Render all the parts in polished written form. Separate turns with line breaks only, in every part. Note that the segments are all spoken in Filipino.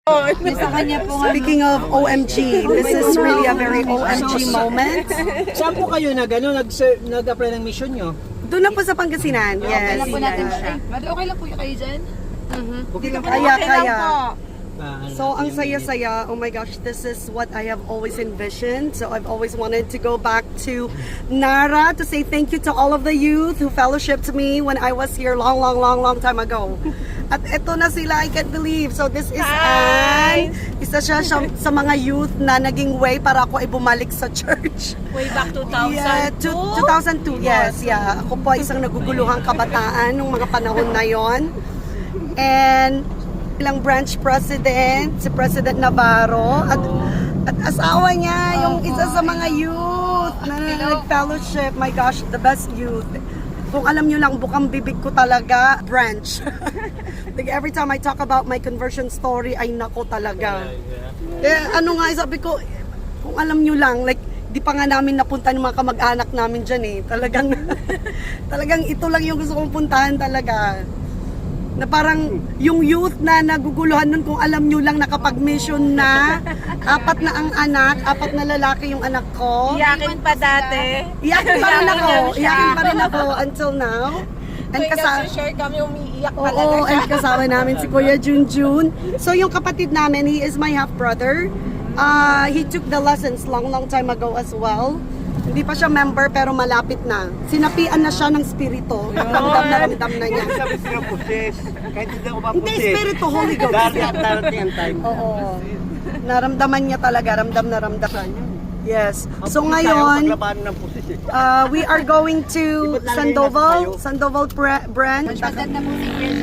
Sa kanya po nga.
Speaking of OMG, this is really a very OMG moment.
Saan po kayo nag-apply ng mission nyo?
Doon na po sa Pangasinan, yes.
Alam po natin siya. Madi, okay lang po kayo dyan?
Okay lang po.
Kaya.
Ah,
So, ang saya-saya. Oh my gosh, this is what I have always envisioned. So, I've always wanted to go back to Nara to say thank you to all of the youth who fellowshipped me when I was here long time ago. At eto na sila, I can't believe. So, this is Anne. Isa siya sa mga youth na naging way para ako ay bumalik sa church.
Way back 2002?
Yeah, 2002, yes. Yeah. Ako po ay isang naguguluhang kabataan nung mga panahon na yon. And ilang branch president, si President Navarro, at asawa niya, yung isa sa mga youth na nag-fellowship. My gosh, the best youth. Kung alam nyo lang, bukang bibig ko talaga, branch. Like every time I talk about my conversion story, ay nako talaga. Ano nga, sabi ko, kung alam nyo lang, like, di pa nga namin napunta ng mga kamag-anak namin dyan eh. Talagang ito lang yung gusto kong puntahan talaga. Na parang yung youth na naguguluhan nun, kung alam nyo lang nakapag-mission na, 4 na ang anak, 4 na lalaki yung anak ko.
Iyakin pa dati.
Iyakin pa rin ako until now. And
Share kami, umiiyak
Oo, and kasama namin si Kuya Junjun. So yung kapatid namin, he is my half-brother. He took the lessons long time ago as well. Hindi pa siya member pero malapit na. Sinapian na siya ng spirito. Ramdam na niya.
Sabi sila poses. Kahit hindi ako
Hindi, spirito, Holy Ghost.
Darating ang time.
Oo. Naramdaman niya talaga, ramdam. Yes. So ngayon, we are going to Sandoval branch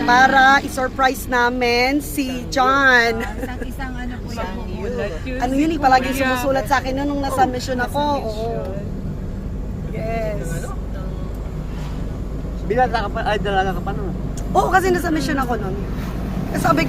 para i-surprise namin si John.
Isang ano po yan.
Ano yun, palagi sumusulat sa akin nung nasa mission ako. Oo. Yes.
Binata ka pa, ay dalaga ka pa nun.
Oo, kasi nasa mission ako nun. Sabi ko,